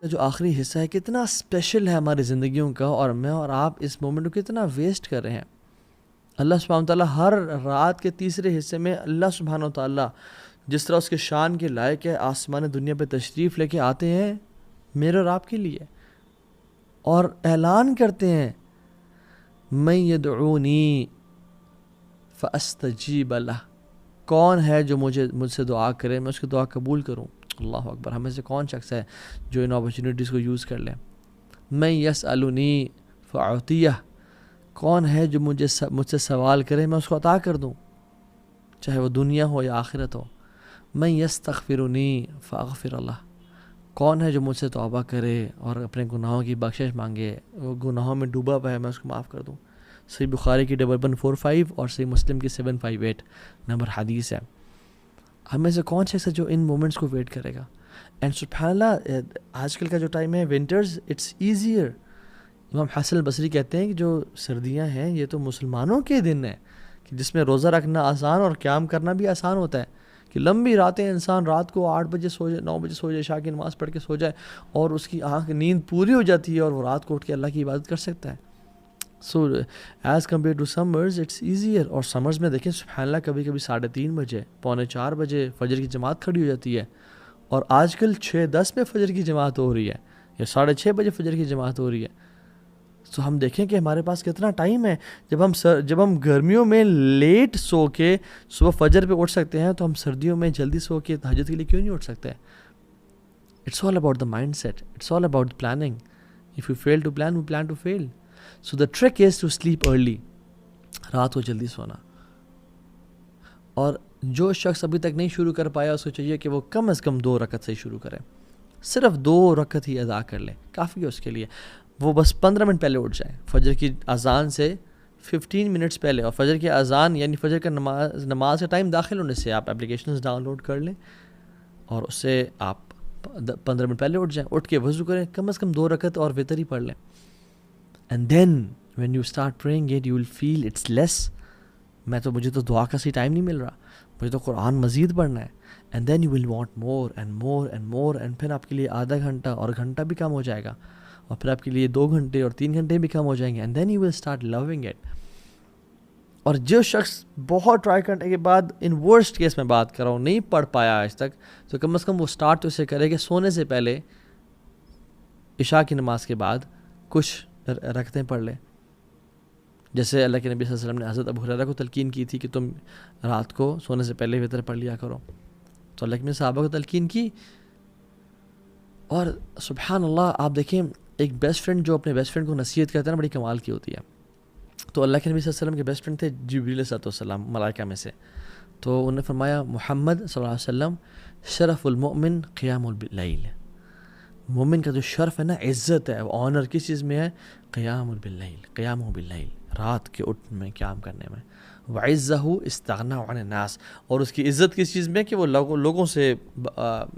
جو آخری حصہ ہے کتنا اسپیشل ہے ہماری زندگیوں کا، اور میں اور آپ اس مومنٹ کو کتنا ویسٹ کر رہے ہیں۔ اللہ سبحانہ وتعالیٰ ہر رات کے تیسرے حصے میں اللہ سبحانہ وتعالیٰ جس طرح اس کے شان کے لائق ہے آسمان دنیا پہ تشریف لے کے آتے ہیں میرے اور آپ کے لیے، اور اعلان کرتے ہیں من یدعونی فاستجیب لہ، کون ہے جو مجھ سے دعا کرے میں اس کی دعا قبول کروں۔ اللہ اکبر، ہمیں سے کون شخص ہے جو ان اپرچونیٹیز کو یوز کر لے۔ من یسألنی فاعطیہ، کون ہے جو مجھ سے سوال کرے میں اس کو عطا کر دوں، چاہے وہ دنیا ہو یا آخرت ہو۔ من یستغفرنی فاغفر اللہ، کون ہے جو مجھ سے توبہ کرے اور اپنے گناہوں کی بخشش مانگے، وہ گناہوں میں ڈوبا ہوا ہے میں اس کو معاف کر دوں۔ صحیح بخاری کی 1145 اور صحیح مسلم کی 758 نمبر حدیث ہے۔ ہمیں سے کون شخص ہے جو ان مومنٹس کو ویٹ کرے گا؟ اینڈ سبحان اللہ، آج کل کا جو ٹائم ہے ونٹرز اٹس ایزیئر۔ امام حسن البصری کہتے ہیں کہ جو سردیاں ہیں یہ تو مسلمانوں کے دن ہیں کہ جس میں روزہ رکھنا آسان اور قیام کرنا بھی آسان ہوتا ہے، کہ لمبی راتیں انسان رات کو 8 بجے سو جائے، 9 بجے سو جائے، عشاء کی نماز پڑھ کے سو جائے اور اس کی آنکھ نیند پوری ہو جاتی ہے اور وہ رات کو اٹھ کے اللہ کی عبادت کر سکتا ہے۔ So as compare to summers it's easier. اور سمرز میں دیکھیں سبحان اللہ، کبھی کبھی 3:30 بجے، 3:45 بجے فجر کی جماعت کھڑی ہو جاتی ہے، اور آج کل 6:10 پہ فجر کی جماعت ہو رہی ہے یا 6:30 بجے فجر کی جماعت ہو رہی ہے۔ تو ہم دیکھیں کہ ہمارے پاس کتنا ٹائم ہے۔ جب ہم گرمیوں میں لیٹ سو کے صبح فجر پہ اٹھ سکتے ہیں تو ہم سردیوں میں جلدی سو کے تہجد کے لیے کیوں نہیں اٹھ سکتے؟ It's all about the mindset, it's all about planning. If you fail to plan, we plan to fail. So the trick is to sleep early, رات کو جلدی سونا۔ اور جو شخص ابھی تک نہیں شروع کر پایا اس کو چاہیے کہ وہ کم از کم 2 رکعت سے شروع کرے، صرف 2 رکعت ہی ادا کر لے، کافی ہے اس کے لیے۔ وہ بس 15 منٹ پہلے اٹھ جائیں، فجر کی اذان سے 15 منٹس پہلے، اور فجر کی اذان یعنی فجر کا نماز کا ٹائم داخل ہونے سے آپ اپلیکیشنز ڈاؤن لوڈ کر لیں اور اس سے آپ 15 منٹ پہلے اٹھ جائیں، اٹھ کے وضو کریں، کم از کم 2 رکعت اور وتر ہی پڑھ لیں۔ And then when you start praying it you will feel it's less, مجھے تو دعا کا سی ٹائم نہیں مل رہا، مجھے تو قرآن مزید پڑھنا ہے۔ And then you will want more and more and more, and پھر آپ کے لیے آدھا گھنٹہ اور گھنٹہ بھی کم ہو جائے گا، اور پھر آپ کے لیے 2 گھنٹے اور 3 گھنٹے بھی کم ہو جائیں گے۔ And then you will start loving it. اور جو شخص بہت ٹرائی کرنے کے بعد، ان ورسٹ کیس میں بات کر رہا ہوں، نہیں پڑھ پایا آج تک، تو کم از کم وہ اسٹارٹ تو اسے کرے کہ سونے سے پہلے عشاء کی نماز کے بعد کچھ رکعتیں پڑھ لے، جیسے اللہ کے نبی صلی اللہ علیہ وسلم نے حضرت ابو ہریرہ کو تلقین کی تھی کہ تم رات کو سونے سے پہلے وتر پڑھ لیا کرو، تو اللہ کے صحابہ کو تلقین کی۔ اور سبحان اللہ، آپ دیکھیں ایک بیسٹ فرینڈ جو اپنے بیسٹ فرینڈ کو نصیحت کرتا ہے نا، بڑی کمال کی ہوتی ہے۔ تو اللہ کے نبی صلی اللہ علیہ وسلم کے بیسٹ فرینڈ تھے جبریل علیہ السلام، ملائکہ میں سے، تو انہوں نے فرمایا محمد صلی اللہ علیہ وسلم شرف المؤمن قیام اللیل، مومن کا جو شرف ہے نا، عزت ہے، آنر کس چیز میں ہے؟ قیام باللیل، قیام باللیل، رات کے اٹھنے میں، قیام کرنے میں۔ وعزہ استغنا عن الناس، اور اس کی عزت کس چیز میں؟ کہ وہ لوگوں سے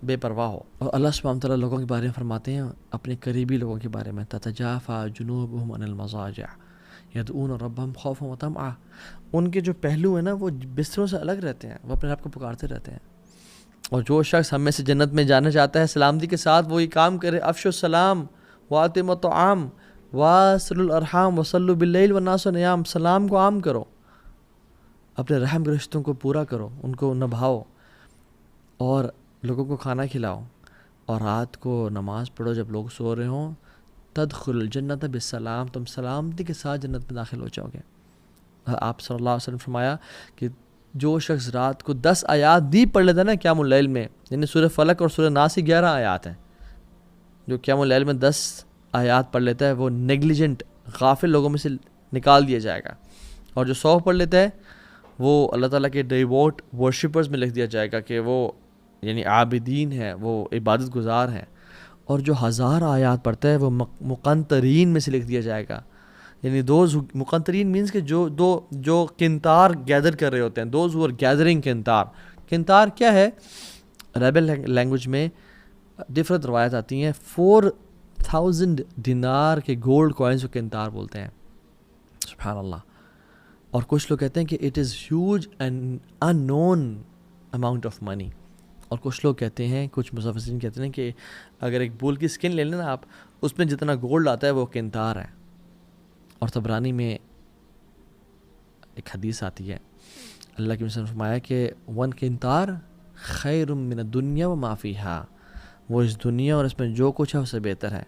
بے پرواہ ہو۔ اور اللہ سبحانہ وتعالیٰ لوگوں کے بارے میں فرماتے ہیں، اپنے قریبی لوگوں کے بارے میں، تتجافى جنوبهم عن المضاجع يدعون ربهم خوفا وطمعا، ان کے جو پہلو ہیں نا وہ بستروں سے الگ رہتے ہیں، وہ اپنے رب کو پکارتے رہتے ہیں۔ اور جو شخص ہم میں سے جنت میں جانا چاہتا ہے سلامتی کے ساتھ وہ یہ کام کرے، افشوا السلام واطعموا الطعام واصلوا الارحام وصلوا باللیل والناس نیام، سلام کو عام کرو، اپنے رحم کے رشتوں کو پورا کرو، ان کو نبھاؤ اور لوگوں کو کھانا کھلاؤ، اور رات کو نماز پڑھو جب لوگ سو رہے ہوں۔ تدخل الجنت بالسلام، تم سلامتی کے ساتھ جنت میں داخل ہو جاؤ گے۔ آپ صلی اللہ علیہ وسلم فرمایا کہ جو شخص رات کو 10 آیات بھی پڑھ لیتا ہے نا قیام اللیل میں، یعنی سورہ فلق اور سورہ ناس کی 11 آیات ہیں، جو قیام اللیل میں 10 آیات پڑھ لیتا ہے وہ نیگلیجنٹ، غافل لوگوں میں سے نکال دیا جائے گا، اور جو 100 پڑھ لیتا ہے وہ اللہ تعالیٰ کے ڈیووٹ ورشپرز میں لکھ دیا جائے گا کہ وہ یعنی عابدین ہیں، وہ عبادت گزار ہیں، اور جو 1000 آیات پڑھتا ہے وہ مقنطرین میں سے لکھ دیا جائے گا، یعنی دوز مقنطرین مینس کہ جو کنتار گیدر کر رہے ہوتے ہیں، دوز ہو آر گیدرنگ کنتار۔ کنتار کیا ہے؟ عربی لینگویج میں ڈفرنٹ روایت آتی ہیں، 4000 دینار کے گولڈ کوائنز کو کنتار بولتے ہیں، سبحان اللہ۔ اور کچھ لوگ کہتے ہیں کہ it is huge and unknown amount of money, اور کچھ لوگ کہتے ہیں، کچھ مفسرین کہتے ہیں کہ اگر ایک بول کی اسکن لے لیں نا آپ، اس میں جتنا گولڈ آتا ہے وہ قنطار ہے. اور طبرانی میں ایک حدیث آتی ہے، اللہ کے رسول نے فرمایا کہ 1 قنطار خیر من الدنیا و ما فیہا، وہ اس دنیا اور اس میں جو کچھ ہے اس سے بہتر ہے.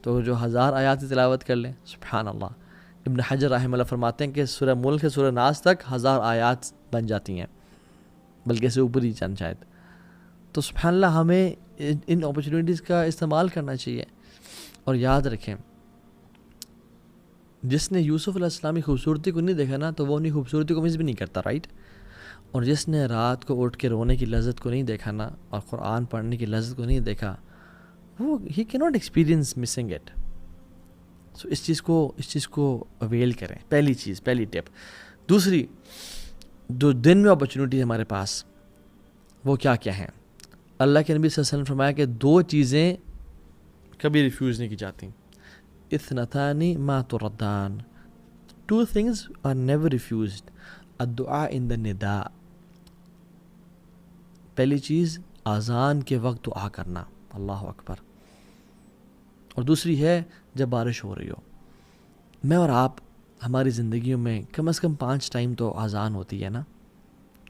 تو جو 1000 آیات کی تلاوت کر لیں، سبحان اللہ. ابن حجر رحمہ اللہ فرماتے ہیں کہ سورہ ملک سے سورہ ناس تک 1000 آیات بن جاتی ہیں، بلکہ اس سے اوپر ہی چند شاید. تو سبحان اللہ ہمیں ان اپرچونیٹیز کا استعمال کرنا چاہیے. اور یاد رکھیں، جس نے یوسف علیہ السلام کی خوبصورتی کو نہیں دیکھا نا، تو وہ انہیں خوبصورتی کو مس بھی نہیں کرتا، رائٹ. اور جس نے رات کو اٹھ کے رونے کی لذت کو نہیں دیکھا نا، اور قرآن پڑھنے کی لذت کو نہیں دیکھا، وہ ہی کی ناٹ ایکسپیرینس مسنگ اٹ. سو اس چیز کو اویل کریں. پہلی ٹپ. دوسری، جو دن میں اپرچونیٹی ہمارے پاس، وہ کیا ہیں؟ اللہ کے نبی صلی اللہ علیہ وسلم نے فرمایا کہ 2 چیزیں کبھی ریفیوز نہیں کی جاتی. اثنتان ما تردان، 2 things are never refused. الدعاء in the نداء، پہلی چیز اذان کے وقت دعا کرنا، اللہ اکبر. اور دوسری ہے جب بارش ہو رہی ہو. میں اور آپ ہماری زندگیوں میں کم از کم 5 ٹائم تو اذان ہوتی ہے نا.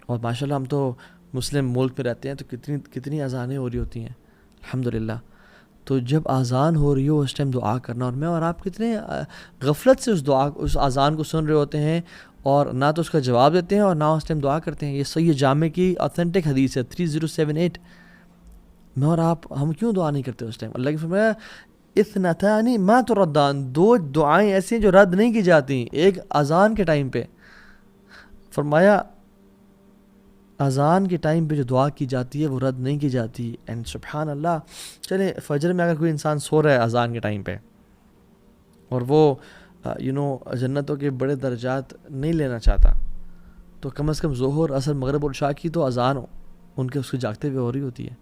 اور ماشاءاللہ ہم تو مسلم ملک میں رہتے ہیں، تو کتنی اذانیں ہو رہی ہوتی ہیں، الحمدللہ. تو جب اذان ہو رہی ہو اس ٹائم دعا کرنا. اور میں اور آپ کتنے غفلت سے اس اذان کو سن رہے ہوتے ہیں، اور نہ تو اس کا جواب دیتے ہیں اور نہ اس ٹائم دعا کرتے ہیں. یہ صحیح جامع کی آتھینٹک حدیث ہے 3078. میں اور آپ ہم کیوں دعا نہیں کرتے اس ٹائم؟ اللہ کی فرمایا اثنتان ما تردان، 2 دعائیں ایسی ہیں جو رد نہیں کی جاتی. ایک اذان کے ٹائم پہ، فرمایا اذان کے ٹائم پہ جو دعا کی جاتی ہے وہ رد نہیں کی جاتی. اینڈ سبحان اللہ، چلے فجر میں اگر کوئی انسان سو رہا ہے اذان کے ٹائم پہ، اور وہ جنتوں کے بڑے درجات نہیں لینا چاہتا، تو کم از کم ظہر، عصر، مغرب اور عشاء کی تو اذان ان کے اس کو جاگتے ہوئے ہو رہی ہوتی ہے.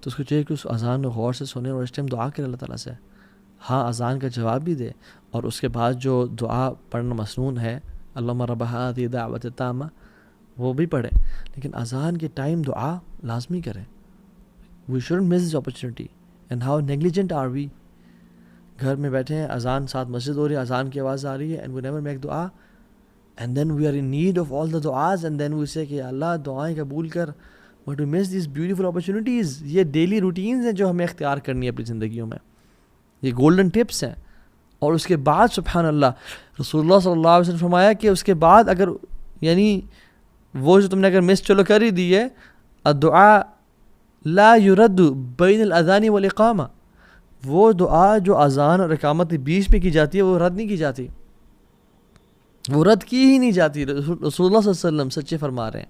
تو اس کو چاہیے کہ اس اذان کو غور سے سنے اور اس ٹائم دعا کرے اللہ تعالیٰ سے. ہاں، اذان کا جواب بھی دے، اور اس کے بعد جو دعا پڑھنا مسنون ہے، اللہم رب ہذہ الدعوۃ التامہ، وہ بھی پڑھے. لیکن اذان کے ٹائم دعا لازمی کریں. We shouldn't miss this opportunity. And how negligent are we. گھر میں بیٹھے ہیں، اذان ساتھ مسجد ہو رہی ہے، اذان کی آواز آ رہی ہے، اینڈ وی نیور میک دعا. And then we are in need of all the دعاز، اینڈ دین وی سے کہ اللہ دعائیں قبول کر. But we miss these beautiful opportunities. یہ ڈیلی روٹینز ہیں جو ہمیں اختیار کرنی ہے اپنی زندگیوں میں. یہ گولڈن ٹپس ہیں. اور اس کے بعد سبحان اللہ، رسول اللہ صلی اللہ علیہ وسلم نے فرمایا کہ اس کے بعد اگر وہ جو تم نے اگر مس چلو کر ہی دی ہے، الدعاء لا يرد بین الاذان والاقامہ، وہ دعا جو اذان اور اقامت کے بیچ میں کی جاتی ہے وہ رد نہیں کی جاتی، وہ رد کی ہی نہیں جاتی. رسول اللہ صلی اللہ علیہ وسلم سچے فرما رہے ہیں.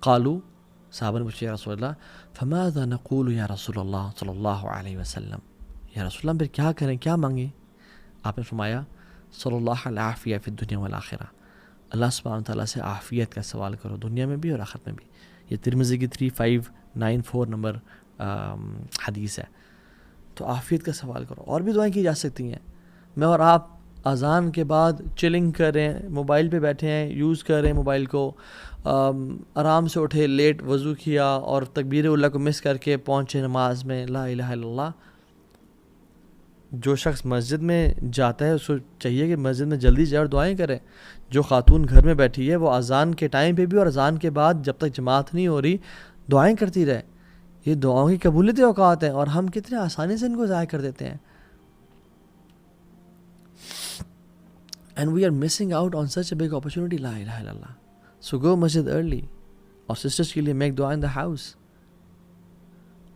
قالوا، صحابہ نے پوچھا یا رسول اللہ، فماذا نقول یا رسول اللہ صلی اللہ علیہ وسلم، یا رسول اللہ پھر کیا کریں، کیا مانگیں؟ آپ نے فرمایا صلی اللہ العافیہ فی الدنیا والآخرہ، اللہ سبحانہ وتعالیٰ سے عافیت کا سوال کرو، دنیا میں بھی اور آخرت میں بھی. یہ ترمذی کی 3594 نمبر حدیث ہے. تو عافیت کا سوال کرو. اور بھی دعائیں کی جا سکتی ہیں. میں اور آپ اذان کے بعد چلنگ کر رہے ہیں، موبائل پہ بیٹھے ہیں، یوز کر رہے ہیں موبائل کو، آرام سے اٹھے، لیٹ وضو کیا اور تکبیر اللہ کو مس کر کے پہنچے نماز میں، لا الہ الا اللہ. جو شخص مسجد میں جاتا ہے اس کو چاہیے کہ مسجد میں جلدی جائے اور دعائیں کرے. جو خاتون گھر میں بیٹھی ہے وہ اذان کے ٹائم پہ بھی اور اذان کے بعد جب تک جماعت نہیں ہو رہی دعائیں کرتی رہے. یہ دعاؤں کی قبولیت اوقات ہیں اور ہم کتنے آسانی سے ان کو ضائع کر دیتے ہیں. And we are missing out on such a big opportunity. La ilaha illallah. So go masjid early. اور sisters کے لیے make dua in the house.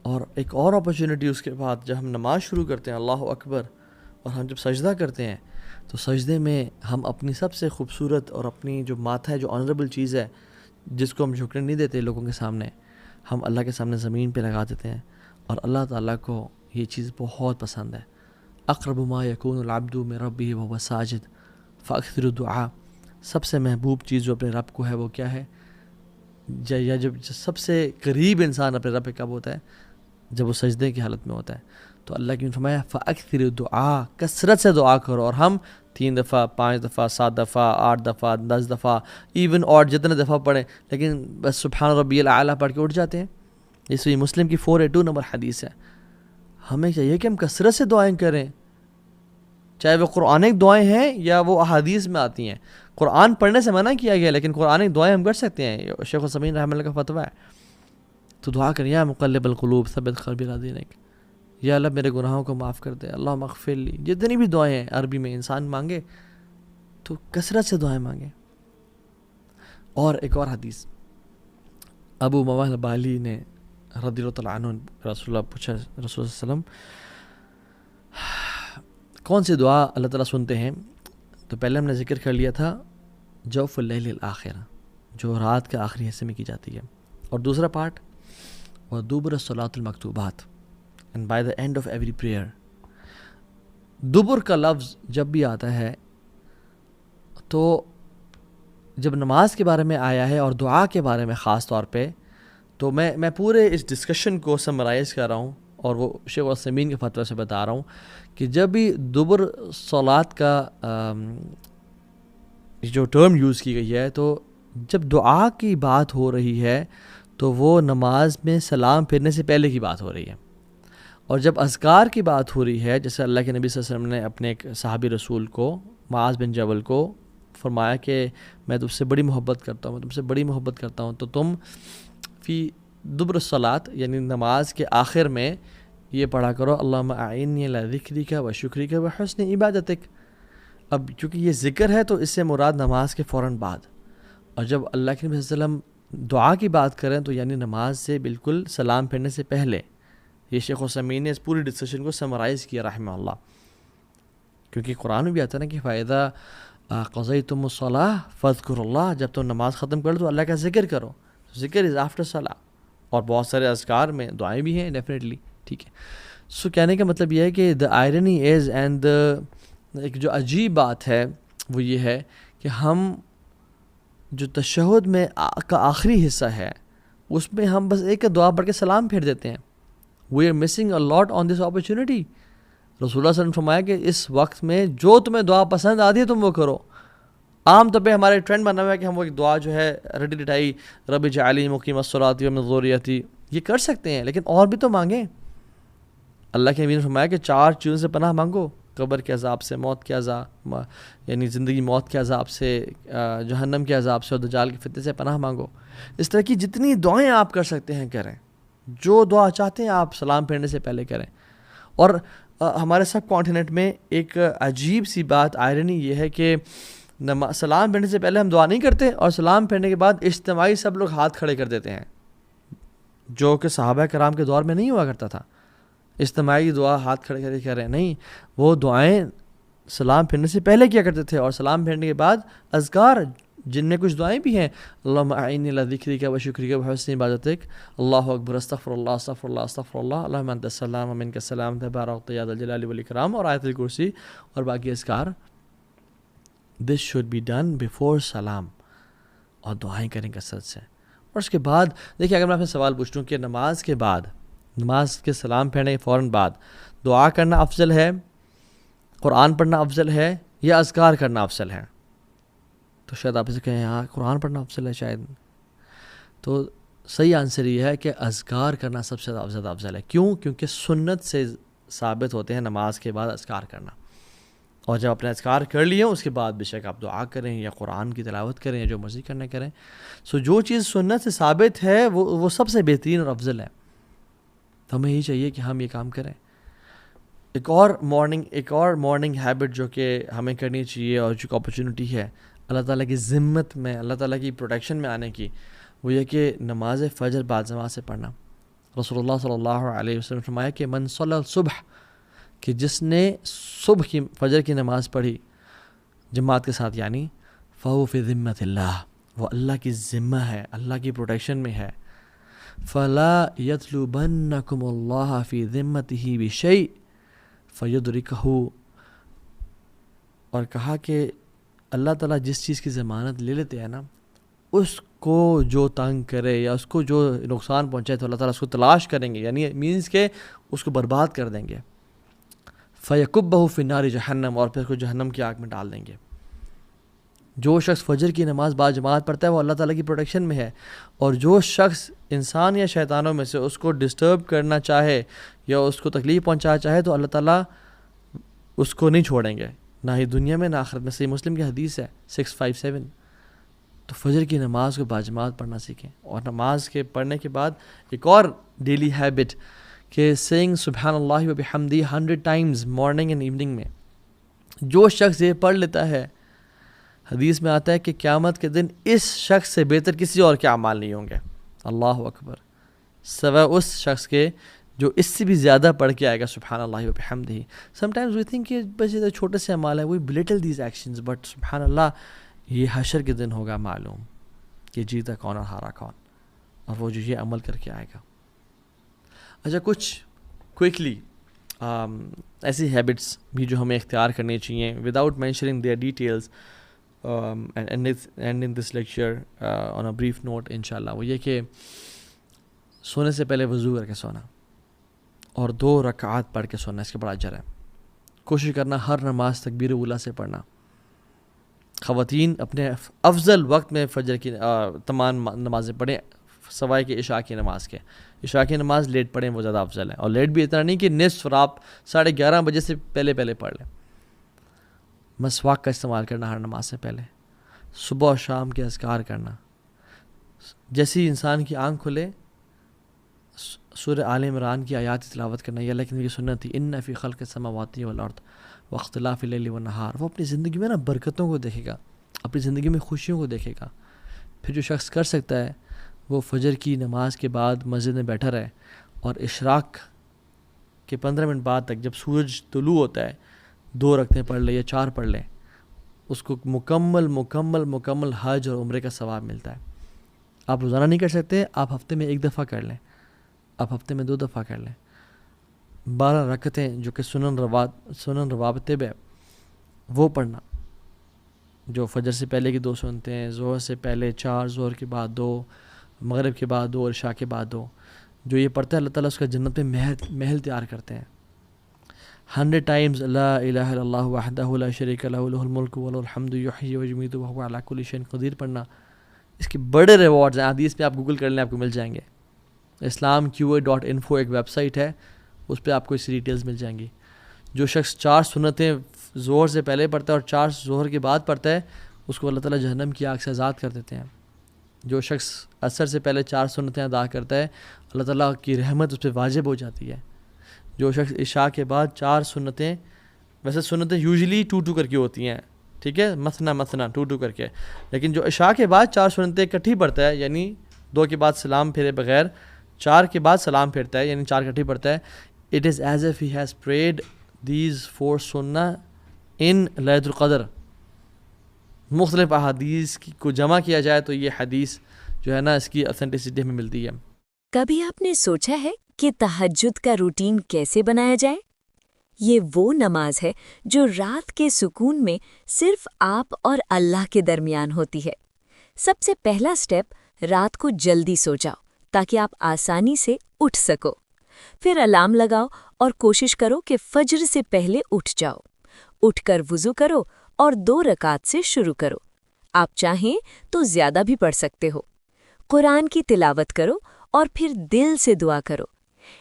اور ایک اور اپرچونٹی اس کے بعد جب ہم نماز شروع کرتے ہیں، اللہ اکبر، اور ہم جب سجدہ کرتے ہیں تو سجدے میں ہم اپنی سب سے خوبصورت اور اپنی جو ماتھا ہے، جو آنریبل چیز ہے جس کو ہم جھکنے نہیں دیتے لوگوں کے سامنے، ہم اللہ کے سامنے زمین پہ لگا دیتے ہیں. اور اللہ تعالیٰ کو یہ چیز بہت پسند ہے. اقرب ما یکون العبد من ربہ وهو ساجد فاکثر الدعاء. سب سے محبوب چیز جو اپنے رب کو ہے وہ کیا ہے؟ یا جب سب سے قریب انسان اپنے رب پہ کب ہوتا ہے؟ جب وہ سجدے کی حالت میں ہوتا ہے. تو اللہ کی نے فرمایا فاکثر الدعاء، کثرت سے دعا کرو. اور ہم 3 دفعہ، 5 دفعہ، 7 دفعہ، 8 دفعہ، 10 دفعہ، ایون اور جتنے دفعہ پڑھیں، لیکن بس سبحان ربی الاعلیٰ پڑھ کے اٹھ جاتے ہیں. یہ صحیح مسلم کی 482 نمبر حدیث ہے. ہمیں چاہیے کہ ہم کثرت سے دعائیں کریں، چاہے وہ قرآنک دعائیں ہیں یا وہ احادیث میں آتی ہیں. قرآن پڑھنے سے منع کیا گیا، لیکن قرآنک دعائیں ہم کر سکتے ہیں. شیخ العثیمین رحمہ اللہ کا فتویٰ ہے. تو دعا کریں، یا مقلب القلوب ثبت قلبی علی دینک، یا اللہ میرے گناہوں کو معاف کر دے، اللہم اغفر لی. جتنی بھی دعائیں ہیں عربی میں انسان مانگے تو کثرت سے دعائیں مانگیں. اور ایک اور حدیث، ابو موال بالی نے رضی اللہ تعالیٰ عنہ رسول اللہ پوچھا، رسول اللہ صلی اللہ علیہ وسلم کون سی دعا اللہ تعالیٰ سنتے ہیں؟ تو پہلے ہم نے ذکر کر لیا تھا جوف اللیل الآخر، جو رات کے آخری حصے میں کی جاتی ہے. اور دوسرا پارٹ وَدُبُرَ الصَّلَاةِ الْمَكْتُوبَاتِ and by the end of every prayer. دبر کا لفظ جب بھی آتا ہے تو جب نماز کے بارے میں آیا ہے اور دعا کے بارے میں خاص طور پہ، تو میں پورے اس ڈسکشن کو سمرائز کر رہا ہوں اور وہ شیخ العثیمین کے فتویٰ سے بتا رہا ہوں کہ جب بھی دبر صلات کا جو ٹرم یوز کی گئی ہے، تو جب دعا کی بات ہو رہی ہے تو وہ نماز میں سلام پھرنے سے پہلے کی بات ہو رہی ہے. اور جب اذکار کی بات ہو رہی ہے، جیسے اللہ کے نبی صلی اللہ علیہ وسلم نے اپنے ایک صحابی رسول کو معاذ بن جبل کو فرمایا کہ میں تم سے بڑی محبت کرتا ہوں، میں تم سے بڑی محبت کرتا ہوں، تو تم فی دبر الصلاۃ یعنی نماز کے آخر میں یہ پڑھا کرو اللہم اعنی علی ذکرک و شکرک و حسن عبادتک. اب چونکہ یہ ذکر ہے تو اس سے مراد نماز کے فوراً بعد. اور جب اللہ کے نبی صلی اللہ علیہ وسلم دعا کی بات کریں تو یعنی نماز سے بالکل سلام پھرنے سے پہلے. یہ شیخ العثیمین نے اس پوری ڈسکشن کو سمرائز کیا رحمہ اللہ، کیونکہ قرآن میں بھی آتا ہے نا کہ فَإِذَا قَضَيْتُمُ الصَّلَاةَ فَاذْكُرُوا اللَّهَ، جب تم نماز ختم کر تو اللہ کا ذکر کرو. ذکر از آفٹر صلاح. اور بہت سارے اذکار میں دعائیں بھی ہیں ڈیفینیٹلی. ٹھیک ہے، سو کہنے کا مطلب یہ ہے کہ دا آئرنی از اینڈ ایک جو عجیب بات ہے وہ یہ ہے کہ ہم جو تشہد میں کا آخری حصہ ہے اس میں ہم بس ایک دعا پڑھ کے سلام پھیر دیتے ہیں. We are missing a lot on this opportunity. رسول اللہ صلی اللہ علیہ وسلم نے فرمایا کہ اس وقت میں جو تمہیں دعا پسند آتی ہے تم وہ کرو. عام طور پہ ہمارے ٹرینڈ بنا ہوا ہے کہ ہم وہ ایک دعا جو ہے رٹی رٹائی رب اجعلنی مقیم الصلاۃ ومن ذریتی یہ کر سکتے ہیں، لیکن اور بھی تو مانگیں. اللہ کے نبی نے فرمایا کہ 4 چیزوں سے پناہ مانگو، قبر کے عذاب سے، موت کے عذاب یعنی زندگی موت کے عذاب سے، جہنم کے عذاب سے، اور دجال کے فتنے سے پناہ مانگو. اس طرح کی جتنی دعائیں آپ کر سکتے ہیں کریں، جو دعا چاہتے ہیں آپ سلام پھیرنے سے پہلے کریں. اور ہمارے سب کانٹیننٹ میں ایک عجیب سی بات آئرنی یہ ہے کہ سلام پھیرنے سے پہلے ہم دعا نہیں کرتے اور سلام پھیرنے کے بعد اجتماعی سب لوگ ہاتھ کھڑے کر دیتے ہیں، جو کہ صحابہ کرام کے دور میں نہیں ہوا کرتا تھا. اجتماعی دعا ہاتھ کھڑے کر کے کر رہے ہیں، نہیں، وہ دعائیں سلام پھیرنے سے پہلے کیا کرتے تھے. اور سلام پھیرنے کے بعد اذکار جن میں کچھ دعائیں بھی ہیں، اللہم اعنی علی ذکرک و شکرک و حسن عبادتک، اللہ اکبر، استغفر اللہ استغفر اللہ استغفر اللہ، اللہم انت السلام و منک السلام تبارکت یا ذا الجلال والاکرام، اور آیت الکرسی اور باقی اذکار. This should be done before سلام. اور دعائیں کریں کثرت سے. اور اس کے بعد دیکھیں، اگر میں آپ سے سوال پوچھوں کہ نماز کے بعد، نماز کے سلام پھیرنے کے فوراً بعد دعا کرنا افضل ہے، قرآن پڑھنا افضل ہے، یا اذکار کرنا افضل ہے، تو شاید آپ اسے کہیں ہاں قرآن پڑھنا افضل ہے شاید. تو صحیح آنسر یہ ہے کہ اذکار کرنا سب سے زیادہ افضل ہے. کیوں؟ کیونکہ سنت سے ثابت ہوتے ہیں نماز کے بعد اذکار کرنا. اور جب اپنے اذکار کر لیے اس کے بعد بے شک آپ دعا کریں یا قرآن کی تلاوت کریں یا جو مرضی کرنا کریں. سو جو چیز سنت سے ثابت ہے وہ سب سے بہترین اور افضل ہے. تو ہمیں یہی چاہیے کہ ہم یہ کام کریں. ایک اور مارننگ ہیبٹ جو کہ ہمیں کرنی چاہیے اور جو اپرچونٹی ہے اللہ تعالیٰ کی ذمت میں، اللہ تعالیٰ کی پروٹیکشن میں آنے کی، وہ یہ کہ نماز فجر بعد نماز سے پڑھنا. رسول اللہ صلی اللہ علیہ وسلم نے فرمایا کہ من صلی الصبح، کہ جس نے صبح کی فجر کی نماز پڑھی جماعت کے ساتھ، یعنی فہو فی ذمت اللہ، وہ اللہ کی ذمہ ہے، اللہ کی پروٹیکشن میں ہے. فلا یطلبنکم اللہ فی ذمتہ بشیء فیدرکہ، اور کہا کہ اللہ تعالیٰ جس چیز کی ضمانت لے لیتے ہیں نا، اس کو جو تنگ کرے یا اس کو جو نقصان پہنچائے تو اللہ تعالیٰ اس کو تلاش کریں گے، یعنی مینس کہ اس کو برباد کر دیں گے. فیکبہ فی النار جہنم، اور پھر اس کو جہنم کی آگ میں ڈال دیں گے. جو شخص فجر کی نماز باجماعت پڑھتا ہے وہ اللہ تعالیٰ کی پروٹیکشن میں ہے، اور جو شخص انسان یا شیطانوں میں سے اس کو ڈسٹرب کرنا چاہے یا اس کو تکلیف پہنچانا چاہے تو اللہ تعالیٰ اس کو نہیں چھوڑیں گے، نہ ہی دنیا میں نہ آخرت میں۔ صحیح مسلم کی حدیث ہے 657۔ تو فجر کی نماز کو باجماعت پڑھنا سیکھیں، اور نماز کے پڑھنے کے بعد ایک اور ڈیلی ہیبٹ کہ سینگ سبحان اللہ و بحمدی 100 ٹائمز مارننگ اینڈ ایوننگ میں۔ جو شخص یہ پڑھ لیتا ہے، حدیث میں آتا ہے کہ قیامت کے دن اس شخص سے بہتر کسی اور کے اعمال نہیں ہوں گے، اللہ اکبر، سوا اس شخص کے جو اس سے بھی زیادہ پڑھ کے آئے گا سبحان اللہ و بحمدہ۔ سم ٹائمز وی تھنک کہ بس یہ چھوٹے سے اعمال ہیں، وی بلٹل دیز ایکشنز، بٹ سبحان اللہ یہ حشر کے دن ہوگا معلوم کہ جیتا کون اور ہارا کون، اور وہ جو یہ عمل کر کے آئے گا۔ اچھا، کچھ کوئکلی ایسی ہیبٹس بھی جو ہمیں اختیار کرنی چاہیے without mentioning their details and in this lecture on a brief note انشاءاللہ، وہ یہ کہ سونے سے پہلے وضو کر کے سونا اور 2 رکعات پڑھ کے سونا، اس کے بڑا اجر ہے۔ کوشش کرنا ہر نماز تکبیر اولیٰ سے پڑھنا۔ خواتین اپنے افضل وقت میں فجر کی تمام نمازیں پڑھیں سوائے کہ عشاء کی نماز کے۔ عشاء کی نماز لیٹ پڑھیں، وہ زیادہ افضل ہے، اور لیٹ بھی اتنا نہیں کہ نصف رات 11:30 بجے سے پہلے پڑھ لیں۔ مسواک کا استعمال کرنا ہر نماز سے پہلے، صبح اور شام کے اذکار کرنا۔ جیسی انسان کی آنکھ کھلے سورہ آل عمران کی آیات کی تلاوت کرنا، یہ اللہ کی نبی کی سنت تھی، ان فی خلق السماوات والارض واختلاف اللیل والنہار۔ وہ اپنی زندگی میں برکتوں کو دیکھے گا، اپنی زندگی میں خوشیوں کو دیکھے گا۔ پھر جو شخص کر سکتا ہے وہ فجر کی نماز کے بعد مسجد میں بیٹھا رہے، اور اشراق کے 15 منٹ بعد تک جب سورج طلوع ہوتا ہے 2 رکعتیں پڑھ لے یا 4 پڑھ لیں، اس کو مکمل حج اور عمرے کا ثواب ملتا ہے۔ آپ روزانہ نہیں کر سکتے، آپ ہفتے میں 1 دفعہ کر لیں، آپ ہفتے میں 2 دفعہ کر لیں۔ 12 رکعتیں جو کہ سنن رواتب ہے وہ پڑھنا، جو فجر سے پہلے کی 2 سنتے ہیں، ظہر سے پہلے 4، ظہر کے بعد 2، مغرب کے بعد 2 اور عشاء کے بعد 2۔ جو یہ پڑھتا ہے اللہ تعالیٰ اس کا جنت میں محل تیار کرتے ہیں۔ 100 ٹائمز لا الہ الا اللہ وحدہ لا شریک لہ لہ الملک وله الحمد یحیی ویمیت وہو علی کل شیء قدیر پڑھنا، اس کے بڑے ریوارڈز ہیں۔ حدیث پہ آپ گوگل کر لیں، آپ کو مل جائیں گے۔ islamqa.info ایک ویب سائٹ ہے، اس پہ آپ کو اس ڈیٹیلز مل جائیں گی۔ جو شخص 4 سنتیں ظہر سے پہلے پڑھتا ہے اور 4 ظہر کے بعد پڑھتا ہے، اس کو اللہ تعالیٰ جہنم کی آگ سے آزاد کر دیتے ہیں۔ جو شخص عصر سے پہلے 4 سنتیں ادا کرتا ہے، اللہ تعالیٰ کی رحمت اس پہ واجب ہو جاتی ہے۔ جو شخص عشاء کے بعد 4 سنتیں، ویسے سنتیں یوزلی 2 کر کے ہوتی ہیں، ٹھیک ہے، مثنا 2 کر کے، لیکن جو عشاء کے بعد 4 سنتیں اکٹھی پڑھتا ہے، یعنی 2 کے بعد سلام پھیرے بغیر 4 کے بعد سلام پھیرتا ہے، یعنی 4 اکٹھی پڑھتا ہے، it is as if he has parade these 4 سنہ ان لیلۃ القدر۔ مختلف احادیث کو جمع کیا جائے تو یہ حدیث جو ہے نا، اس کی اوتھینٹسٹی ہمیں ملتی ہے۔ کبھی آپ نے سوچا ہے کہ تہجد کا روٹین کیسے بنایا جائے؟ یہ وہ نماز ہے جو رات کے سکون میں صرف آپ اور اللہ کے درمیان ہوتی ہے۔ سب سے پہلا سٹیپ، رات کو جلدی سو جاؤ تاکہ آپ آسانی سے اٹھ سکو۔ پھر الارم لگاؤ اور کوشش کرو کہ فجر سے پہلے اٹھ جاؤ۔ اٹھ کر وضو کرو اور 2 رکعات سے شروع کرو۔ آپ چاہیں تو زیادہ بھی پڑھ سکتے ہو۔ قرآن کی تلاوت کرو اور پھر دل سے دعا کرو۔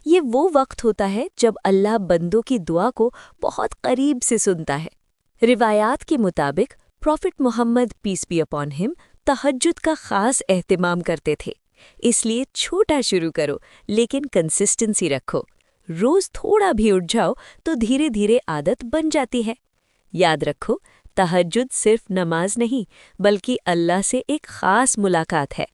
یہ وہ وقت ہوتا ہے جب اللہ بندوں کی دعا کو بہت قریب سے سنتا ہے۔ روایات کے مطابق prophet Muhammad peace be upon him تہجد کا خاص اہتمام کرتے تھے، اس لیے چھوٹا شروع کرو لیکن کنسسٹنسی رکھو۔ روز تھوڑا بھی اٹھ جاؤ تو دھیرے دھیرے عادت بن جاتی ہے۔ یاد رکھو، تہجد صرف نماز نہیں بلکہ اللہ سے ایک خاص ملاقات ہے۔